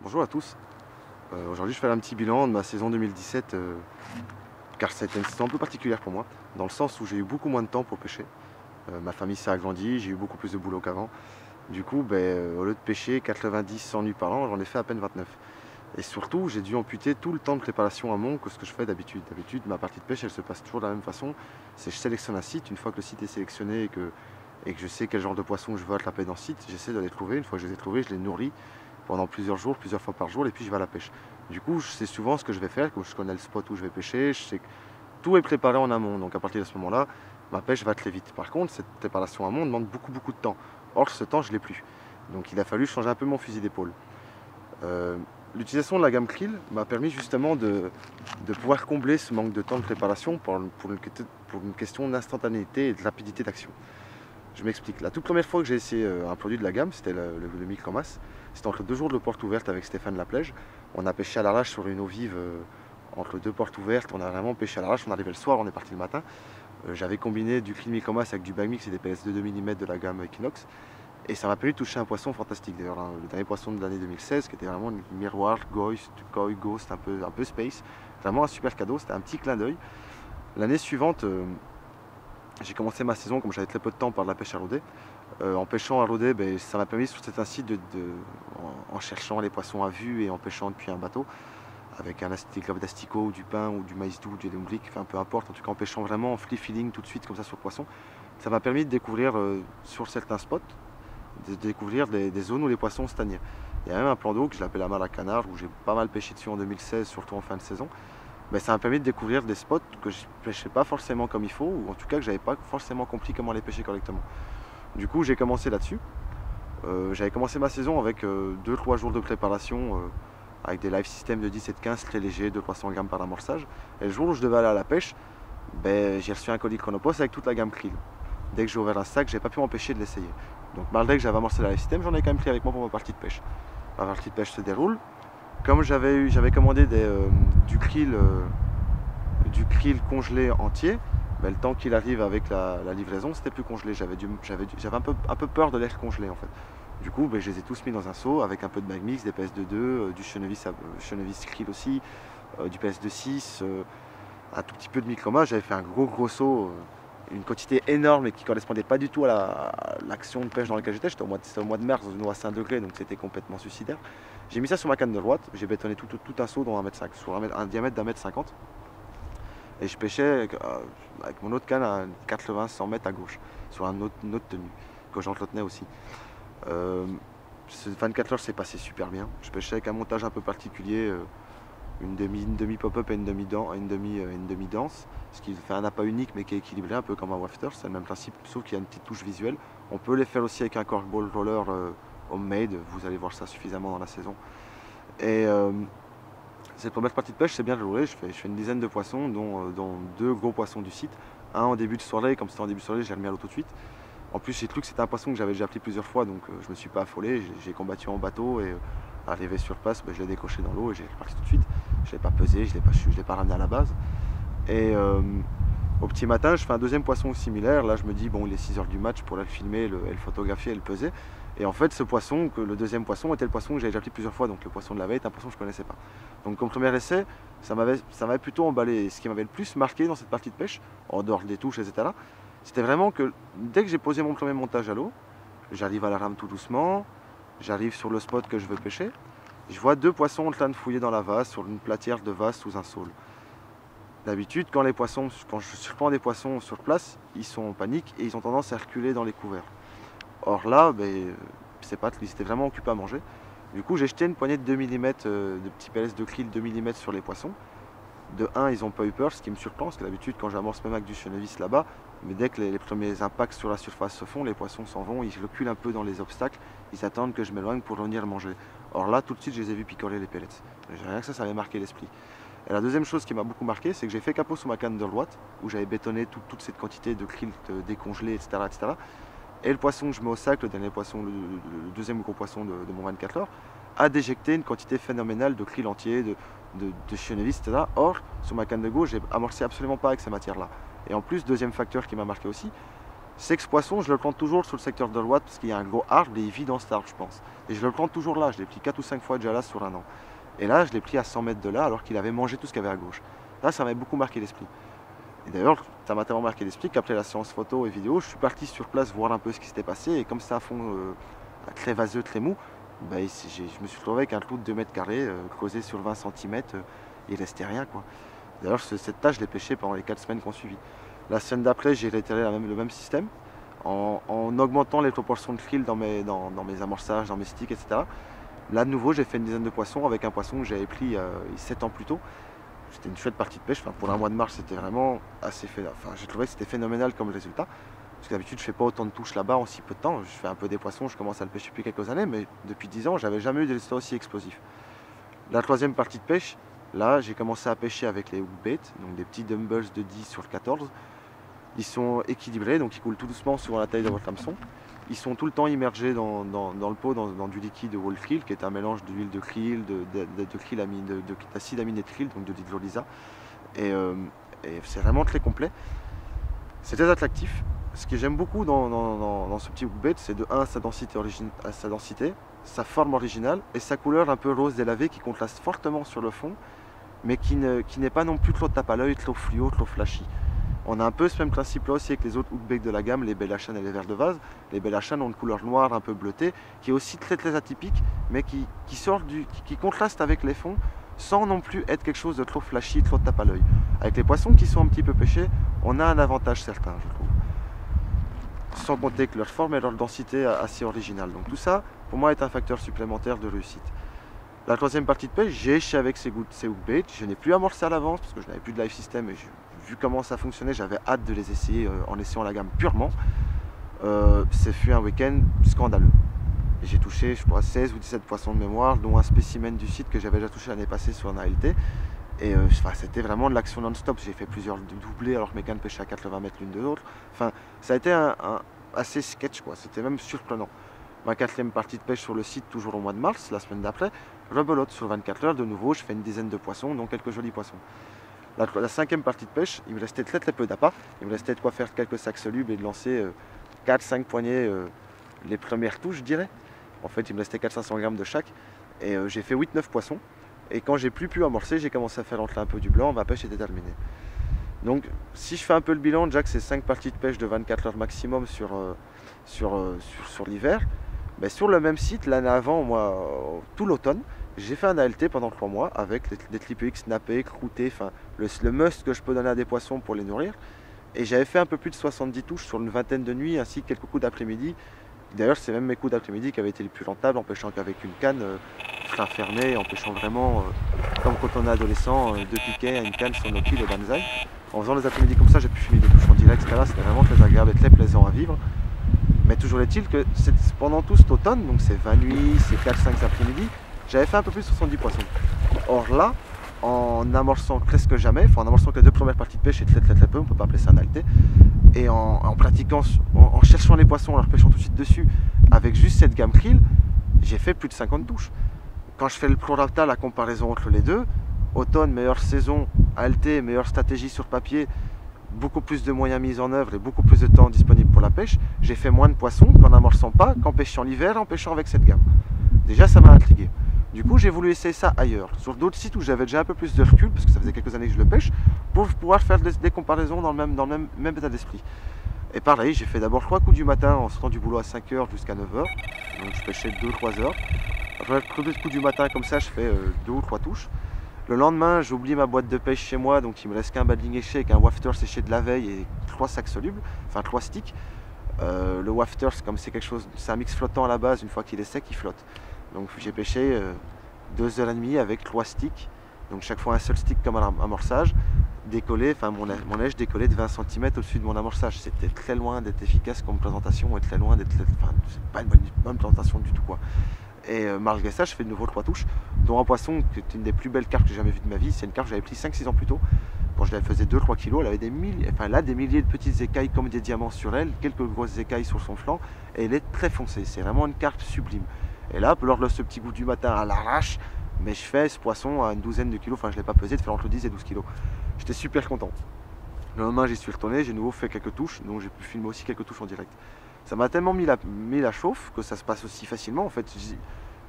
Bonjour à tous. Aujourd'hui, je fais un petit bilan de ma saison 2017, car c'était une saison un peu particulière pour moi, dans le sens où j'ai eu beaucoup moins de temps pour pêcher. Ma famille s'est agrandie, j'ai eu beaucoup plus de boulot qu'avant. Du coup, au lieu de pêcher 90-100 nuits par an, j'en ai fait à peine 29. Et surtout, j'ai dû amputer tout le temps de préparation amont que ce que je fais d'habitude. D'habitude, ma partie de pêche, elle se passe toujours de la même façon. C'est je sélectionne un site, une fois que le site est sélectionné et que je sais quel genre de poisson je veux attraper dans ce site, j'essaie de les trouver. Une fois que je les ai trouvés, je les nourris pendant plusieurs jours, plusieurs fois par jour, et puis je vais à la pêche. Du coup, je sais souvent ce que je vais faire, comme je connais le spot où je vais pêcher, je sais que tout est préparé en amont. Donc à partir de ce moment-là, ma pêche va très vite. Par contre, cette préparation amont demande beaucoup de temps. Or, ce temps, je ne l'ai plus. Donc il a fallu changer un peu mon fusil d'épaule. L'utilisation de la gamme krill m'a permis justement de pouvoir combler ce manque de temps de préparation pour une question d'instantanéité et de rapidité d'action. Je m'explique. La toute première fois que j'ai essayé un produit de la gamme, c'était le Micromas. C'était entre 2 jours de porte ouverte avec Stéphane Laplège. On a pêché à l'arrache sur une eau vive entre 2 portes ouvertes. On a vraiment pêché à l'arrache. On arrivait le soir, on est parti le matin. J'avais combiné du krill Micromas avec du Bagmix et des PLS de 2 mm de la gamme Equinox. Et ça m'a permis de toucher un poisson fantastique. D'ailleurs, hein, le dernier poisson de l'année 2016, qui était vraiment une miroir, koi, ghost, un peu space. Vraiment un super cadeau. C'était un petit clin d'œil. L'année suivante, j'ai commencé ma saison, comme j'avais très peu de temps, par de la pêche à rôder. En pêchant à rôder, ça m'a permis sur cet site en cherchant les poissons à vue et en pêchant depuis un bateau, avec un club d'asticot ou du pain ou du maïs doux, du lombric, enfin peu importe, en tout cas en pêchant vraiment en free feeling tout de suite comme ça sur le poisson. Ça m'a permis de découvrir sur certains spots, de découvrir des zones où les poissons stagnaient. Il y a même un plan d'eau que je l'appelle la Mare à Canard, où j'ai pas mal pêché dessus en 2016, surtout en fin de saison. Ça m'a permis de découvrir des spots que je ne pêchais pas forcément comme il faut, ou en tout cas que j'avais pas forcément compris comment les pêcher correctement. Du coup, j'ai commencé là-dessus. J'avais commencé ma saison avec 2-3 jours de préparation, avec des live systems de 10 et de 15 très légers, de 300 grammes par amorçage. Et le jour où je devais aller à la pêche, j'ai reçu un colis Chronopost avec toute la gamme krill. Dès que j'ai ouvert un sac, j'ai pas pu m'empêcher de l'essayer. Donc malgré que j'avais amorcé le live system, j'en ai quand même pris avec moi pour ma partie de pêche. Ma partie de pêche se déroule. Comme j'avais commandé du krill congelé entier, le temps qu'il arrive avec la livraison, c'était plus congelé. J'avais un peu peur de l'air congelé en fait. Du coup, je les ai tous mis dans un seau avec un peu de Bagmix, des PS2.2, du Chenevis krill aussi, du PS2.6, un tout petit peu de Micromas. J'avais fait un gros seau, une quantité énorme et qui ne correspondait pas du tout à l'action de pêche dans laquelle j'étais. C'était au mois de mars dans une eau à 5 degrés, donc c'était complètement suicidaire. J'ai mis ça sur ma canne de droite, j'ai bétonné tout un seau dans 1,5 m, sur un diamètre d'1,50 m. Et je pêchais avec mon autre canne à 80-100 mètres à gauche, sur une autre tenue, que j'entretenais aussi. Ce 24 heures s'est passé super bien. Je pêchais avec un montage un peu particulier, une demi pop-up et une demi danse, ce qui fait un appât unique mais qui est équilibré, un peu comme un wafter. C'est le même principe, sauf qu'il y a une petite touche visuelle. On peut les faire aussi avec un corkball roller homemade, vous allez voir ça suffisamment dans la saison. Et cette première partie de pêche, c'est bien déroulé. Je fais une dizaine de poissons, dont 2 gros poissons du site. Un en début de soirée, comme c'était en début de soirée, j'ai remis à l'eau tout de suite. En plus, j'ai cru que c'était un poisson que j'avais déjà pris plusieurs fois, donc je me suis pas affolé. J'ai combattu en bateau et arrivé sur place, je l'ai décoché dans l'eau et j'ai reparti tout de suite. Je ne l'ai pas pesé, je ne l'ai pas ramené à la base. Et au petit matin, je fais un deuxième poisson similaire. Là, je me dis, bon, il est 6 h du match pour le filmer, le photographier et le peser. Et en fait, le deuxième poisson était le poisson que j'avais déjà pris plusieurs fois. Donc le poisson de la veille est un poisson que je ne connaissais pas. Donc comme premier essai, ça m'avait plutôt emballé. Ce qui m'avait le plus marqué dans cette partie de pêche, en dehors des touches, etc., c'était vraiment que dès que j'ai posé mon premier montage à l'eau, j'arrive à la rame tout doucement, j'arrive sur le spot que je veux pêcher, je vois 2 poissons en train de fouiller dans la vase, sur une platière de vase sous un saule. D'habitude, quand je surprends des poissons sur place, ils sont en panique et ils ont tendance à reculer dans les couverts. Or là, ils étaient vraiment occupés à manger. Du coup, j'ai jeté une poignée de 2 mm de petits PLS de krill 2 mm sur les poissons. De 1, ils n'ont pas eu peur, ce qui me surprend, parce que d'habitude, quand j'amorce même avec du chenevis là-bas, mais dès que les premiers impacts sur la surface se font, les poissons s'en vont, ils reculent un peu dans les obstacles, ils attendent que je m'éloigne pour venir manger. Or là, tout de suite, je les ai vus picorer les pellets. Rien que ça m'avait marqué l'esprit. Et la deuxième chose qui m'a beaucoup marqué, c'est que j'ai fait capot sur ma canne de droite, où j'avais bétonné toute cette quantité de krill décongelé, etc. Et le poisson que je mets au sac, le dernier poisson, le deuxième gros poisson de mon 24 heures, a déjecté une quantité phénoménale de krill entier, de chenevis, etc. Or, sur ma canne de gauche, j'ai amorcé absolument pas avec ces matières-là. Et en plus, deuxième facteur qui m'a marqué aussi, c'est que ce poisson, je le plante toujours sur le secteur de l'Ouate parce qu'il y a un gros arbre et il vit dans cet arbre, je pense. Et je le plante toujours là, je l'ai pris 4 ou 5 fois déjà là sur un an. Et là, je l'ai pris à 100 mètres de là alors qu'il avait mangé tout ce qu'il y avait à gauche. Là, ça m'avait beaucoup marqué l'esprit. Et d'ailleurs, ça m'a tellement marqué l'esprit qu'après la séance photo et vidéo, je suis parti sur place voir un peu ce qui s'était passé. Et comme c'est un fond très vaseux, très mou, bah, je me suis retrouvé avec un trou de 2 mètres carrés, creusé sur 20 cm, il restait rien, quoi. D'ailleurs, cette tâche, je l'ai pêché pendant les 4 semaines qui ont suivi. La semaine d'après, j'ai réitéré le même système, en augmentant les proportions de krill dans mes amorçages, dans mes sticks, etc. Là, de nouveau, j'ai fait une dizaine de poissons avec un poisson que j'avais pris 7 ans plus tôt. C'était une chouette partie de pêche. Enfin, pour un mois de mars, c'était vraiment assez fait. Enfin, j'ai trouvé que c'était phénoménal comme résultat. Parce que d'habitude, je fais pas autant de touches là-bas en si peu de temps. Je fais un peu des poissons, je commence à le pêcher depuis quelques années, mais depuis 10 ans, j'avais jamais eu des résultats aussi explosifs. La troisième partie de pêche, là, j'ai commencé à pêcher avec les hookbaits, donc des petits dumbbells de 10 sur 14. Ils sont équilibrés, donc ils coulent tout doucement suivant la taille de votre hameçon. Ils sont tout le temps immergés dans le pot, dans du liquide Wolf Krill, qui est un mélange d'huile de krill, d'acide aminé de krill, donc de l'hydrolysa. Et c'est vraiment très complet. C'est très attractif. Ce que j'aime beaucoup dans ce petit hookbait, c'est de 1 sa densité, sa forme originale et sa couleur un peu rose délavée qui contraste fortement sur le fond, mais qui n'est pas non plus trop tape à l'œil, trop fluo, trop flashy. On a un peu ce même principe là aussi avec les autres hookbaits de la gamme, les Belachan et les vers de vase. Les Belachan ont une couleur noire un peu bleutée, qui est aussi très atypique, mais qui contraste avec les fonds, sans non plus être quelque chose de trop flashy, trop tape à l'œil. Avec les poissons qui sont un petit peu pêchés, on a un avantage certain, je trouve. Sans compter que leur forme et leur densité est assez originale. Donc tout ça, pour moi, est un facteur supplémentaire de réussite. La troisième partie de pêche, j'ai éché avec ces hookbaits. Je n'ai plus amorcé à l'avance parce que je n'avais plus de live system et vu comment ça fonctionnait, j'avais hâte de les essayer en essayant la gamme purement. Ce fut un week-end scandaleux. J'ai touché, je crois, 16 ou 17 poissons de mémoire, dont un spécimen du site que j'avais déjà touché l'année passée sur un ALT. Et c'était vraiment de l'action non-stop. J'ai fait plusieurs doublés alors que mes cannes pêchaient à 80 mètres l'une de l'autre. Enfin, ça a été assez sketch, quoi. C'était même surprenant. Ma quatrième partie de pêche sur le site, toujours au mois de mars, la semaine d'après, rebelote sur 24 heures. De nouveau, je fais une dizaine de poissons, dont quelques jolis poissons. La cinquième partie de pêche, il me restait très peu d'appât. Il me restait de quoi faire quelques sacs solubles et de lancer 4-5 poignées, les premières touches, je dirais. En fait, il me restait 400-500 grammes de chaque. Et j'ai fait 8-9 poissons. Et quand j'ai plus pu amorcer, j'ai commencé à faire entrer un peu du blanc. Ma pêche était terminée. Donc, si je fais un peu le bilan, déjà que c'est 5 parties de pêche de 24 heures maximum sur l'hiver, ben sur le même site, l'année avant, moi, tout l'automne, j'ai fait un ALT pendant 3 mois avec des TripX nappés, croûtés, enfin le must que je peux donner à des poissons pour les nourrir. Et j'avais fait un peu plus de 70 touches sur une vingtaine de nuits ainsi que quelques coups d'après-midi. D'ailleurs, c'est même mes coups d'après-midi qui avaient été les plus rentables en pêchant qu'avec une canne, frein fermé, en pêchant vraiment comme quand on est adolescent, 2 piquets à une canne sur nos pieds, le banzai. En faisant les après-midi comme ça, j'ai pu filmer des touches en direct, etc. C'était vraiment très agréable et très plaisant à vivre. Mais toujours est-il que pendant tout cet automne, donc ces 20 nuits, ces 4-5 après-midi, j'avais fait un peu plus de 70 poissons. Or là, en amorçant presque jamais, enfin en amorçant que les 2 premières parties de pêche et très peu, on ne peut pas appeler ça un ALT, et en pratiquant, en cherchant les poissons, en leur pêchant tout de suite dessus, avec juste cette gamme krill, j'ai fait plus de 50 touches. Quand je fais le prorata, la comparaison entre les deux, automne, meilleure saison, ALT, meilleure stratégie sur papier, beaucoup plus de moyens mis en œuvre et beaucoup plus de temps disponible pour la pêche, j'ai fait moins de poissons qu'en amorçant pas, qu'en pêchant l'hiver, en pêchant avec cette gamme. Déjà, ça m'a intrigué. Du coup, j'ai voulu essayer ça ailleurs, sur d'autres sites où j'avais déjà un peu plus de recul, parce que ça faisait quelques années que je le pêche, pour pouvoir faire des comparaisons dans le même état d'esprit. Et pareil, j'ai fait d'abord 3 coups du matin en sortant du boulot à 5h jusqu'à 9h, donc je pêchais 2-3 heures. Après, 2 coups du matin comme ça, je fais 2 ou 3 touches. Le lendemain, j'ai oublié ma boîte de pêche chez moi, donc il me reste qu'un badding éché avec un wafter séché de la veille et 3 sacs solubles, enfin 3 sticks. Le wafter, c'est un mix flottant à la base, une fois qu'il est sec, il flotte. Donc j'ai pêché 2h30 avec 3 sticks, donc chaque fois un seul stick comme un amorçage, décollé, enfin mon neige décollait de 20 cm au-dessus de mon amorçage. C'était très loin d'être efficace comme présentation et très loin d'être, enfin c'est pas une bonne présentation du tout, quoi. Et malgré ça, je fais de nouveau 3 touches, dont un poisson qui est une des plus belles carpes que j'ai jamais vues de ma vie. C'est une carpe que j'avais pris 5-6 ans plus tôt. Quand je la faisais 2-3 kg, elle avait des milliers de petites écailles comme des diamants sur elle, quelques grosses écailles sur son flanc, et elle est très foncée. C'est vraiment une carpe sublime. Et là, lors de ce petit goût du matin à l'arrache, mais je fais ce poisson à une douzaine de kilos, enfin je ne l'ai pas pesé, de faire entre 10 et 12 kilos. J'étais super content. Le lendemain, j'y suis retourné, j'ai de nouveau fait quelques touches, donc j'ai pu filmer aussi quelques touches en direct. Ça m'a tellement mis la chauffe que ça se passe aussi facilement. En fait,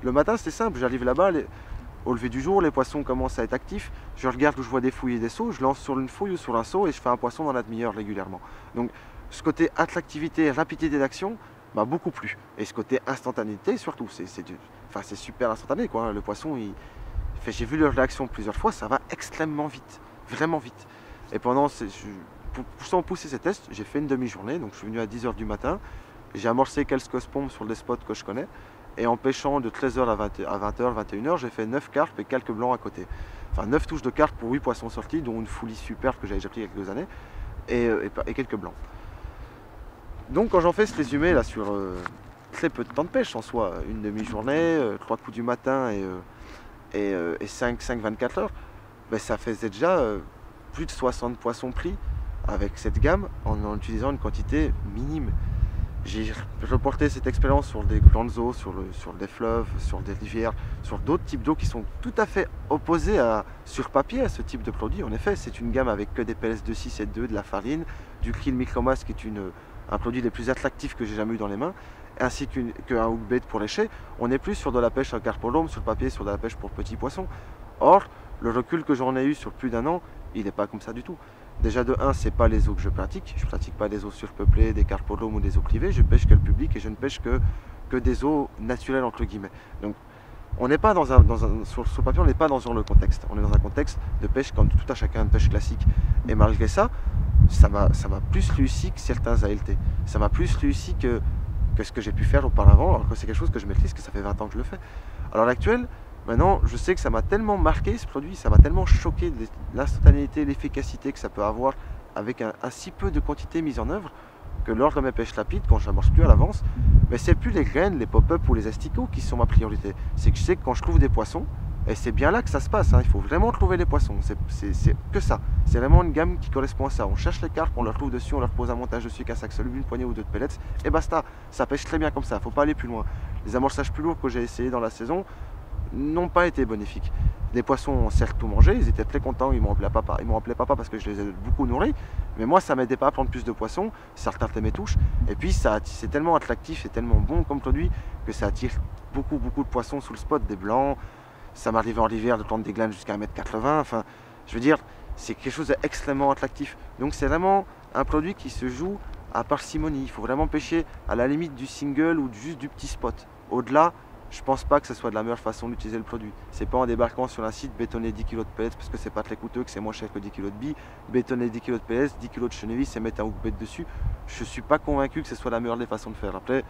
le matin, c'était simple, j'arrive là-bas, au lever du jour, les poissons commencent à être actifs. Je regarde où je vois des fouilles et des seaux, je lance sur une fouille ou sur un seau et je fais un poisson dans la demi-heure régulièrement. Donc, ce côté attractivité, rapidité d'action m'a beaucoup plu. Et ce côté instantanéité, surtout, c'est super instantané, quoi. Le poisson, j'ai vu leur réaction plusieurs fois, ça va extrêmement vite, vraiment vite. Et sans pousser ces tests, j'ai fait une demi-journée, donc je suis venu à 10 h du matin, j'ai amorcé quelques spombes sur des spots que je connais, et en pêchant de 13 h à 20 h, 21 h, j'ai fait 9 carpes et quelques blancs à côté. Enfin 9 touches de carpes pour 8 poissons sortis, dont une foulie superbe que j'avais déjà pris il y a quelques années, et quelques blancs. Donc quand j'en fais ce résumé là sur très peu de temps de pêche en soi, une demi-journée, 3 coups du matin et 5-24 heures, ben ça faisait déjà plus de 60 poissons pris avec cette gamme en utilisant une quantité minime. J'ai reporté cette expérience sur des grandes eaux, sur des fleuves, sur des rivières, sur d'autres types d'eau qui sont tout à fait opposés sur papier à ce type de produit. En effet, c'est une gamme avec que des PLS 2,6 et 2, de la farine, du krill micromasse qui est un produit des plus attractifs que j'ai jamais eu dans les mains, ainsi qu'un hookbait pour lécher. On est plus sur de la pêche à carpolome, sur le papier, sur de la pêche pour petits poissons. Or, le recul que j'en ai eu sur plus d'un an, il n'est pas comme ça du tout. Déjà de 1, c'est pas les eaux que je pratique pas des eaux surpeuplées, des carpolomes ou des eaux privées, je pêche que le public et je ne pêche que des eaux naturelles entre guillemets. Donc on n'est pas sur le papier, on n'est pas dans le contexte. On est dans un contexte de pêche comme tout à chacun de pêche classique. Et malgré ça, ça m'a plus réussi que certains ALT. Ça m'a plus réussi que ce que j'ai pu faire auparavant, alors que c'est quelque chose que je maîtrise, que ça fait 20 ans que je le fais. Alors à l'actuel, maintenant, je sais que ça m'a tellement marqué ce produit, ça m'a tellement choqué l'instantanéité, l'efficacité que ça peut avoir avec un si peu de quantité mise en œuvre, que lors de mes pêches rapides, quand je n'amorce plus à l'avance, mais c'est plus les graines, les pop-up ou les asticots qui sont ma priorité. C'est que je sais que quand je trouve des poissons, et c'est bien là que ça se passe, hein, il faut vraiment trouver les poissons, c'est que ça. C'est vraiment une gamme qui correspond à ça. On cherche les carpes, on leur trouve dessus, on leur pose un montage dessus avec un sac soluble, une poignée ou deux de pellets, et basta. Ça pêche très bien comme ça, il ne faut pas aller plus loin. Les amorçages plus lourds que j'ai essayé dans la saison n'ont pas été bénéfiques. Les poissons ont certes tout mangé, ils étaient très contents, ils m'ont appelé papa. Ils m'ont appelé papa parce que je les ai beaucoup nourris, mais moi ça m'aidait pas à prendre plus de poissons, ça retardait mes touches, et puis c'est tellement attractif et tellement bon comme produit que ça attire beaucoup de poissons sous le spot, des blancs. Ça m'arrivait en rivière de prendre des glanes jusqu'à 1,80 m, enfin, je veux dire, c'est quelque chose d'extrêmement attractif. Donc c'est vraiment un produit qui se joue à parcimonie, il faut vraiment pêcher à la limite du single ou juste du petit spot. Au-delà, je pense pas que ce soit de la meilleure façon d'utiliser le produit. C'est pas en débarquant sur un site, bétonner 10 kg de pellets parce que c'est pas très coûteux, que c'est moins cher que 10 kg de billes, bétonner 10 kg de pellets, 10 kg de cheneville et mettre un hookbait dessus. Je suis pas convaincu que ce soit la meilleure des façons de faire. Après,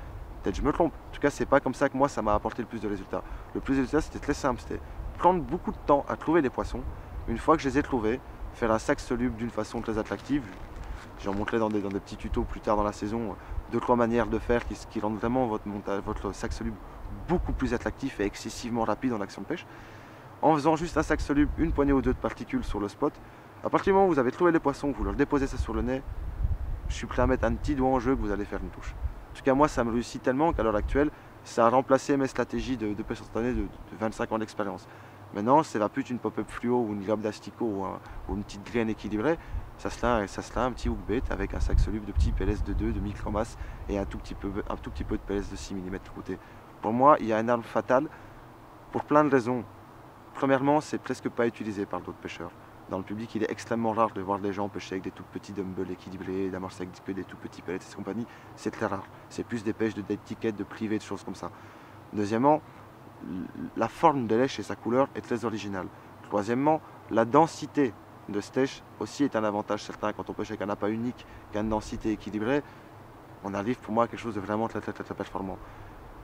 peut-être je me trompe. En tout cas, c'est pas comme ça que moi ça m'a apporté le plus de résultats. Le plus de résultats, c'était très simple, c'était prendre beaucoup de temps à trouver les poissons. Une fois que je les ai trouvés, faire un sac soluble d'une façon très attractive. J'en montrerai dans des petits tutos plus tard dans la saison 2-3 manières de faire qui rendent vraiment votre sac soluble beaucoup plus attractif et excessivement rapide en action de pêche. En faisant juste un sac soluble, une poignée ou deux de particules sur le spot, à partir du moment où vous avez trouvé les poissons, vous leur déposez ça sur le nez, je suis prêt à mettre un petit doigt en jeu que vous allez faire une touche. En tout cas, moi, ça me réussit tellement qu'à l'heure actuelle, ça a remplacé mes stratégies de pêche instantanée de 25 ans d'expérience. Maintenant, c'est va plus une pop-up fluo ou une grappe d'asticot ou une petite graine équilibrée. Ça sera un petit hookbait avec un sac soluble de petits PLS de 2, de micromasse et un tout petit peu de PLS de 6 mm de côté. Pour moi, il y a une arme fatale pour plein de raisons. Premièrement, c'est presque pas utilisé par d'autres pêcheurs. Dans le public, il est extrêmement rare de voir des gens pêcher avec des tout petits dumbbells équilibrés, d'amorcer avec que des tout petits pellets et compagnie. C'est très rare. C'est plus des pêches d'étiquettes, de privés, de choses comme ça. Deuxièmement, la forme de lèche et sa couleur est très originale. Troisièmement, la densité de ce lèche aussi est un avantage certain. Quand on pêche avec un appât unique, qu'à une densité équilibrée, on arrive pour moi à quelque chose de vraiment très performant.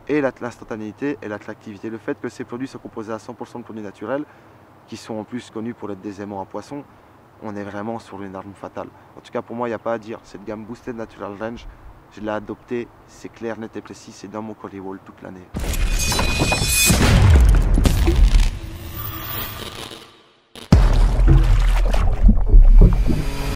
Et l'instantanéité et l'attractivité. Le fait que ces produits soient composés à 100% de produits naturels, qui sont en plus connus pour être des aimants à poisson, on est vraiment sur une arme fatale. En tout cas, pour moi, il n'y a pas à dire. Cette gamme Boosted Natural Range, je l'ai adoptée, c'est clair, net et précis, c'est dans mon Curry Wall toute l'année.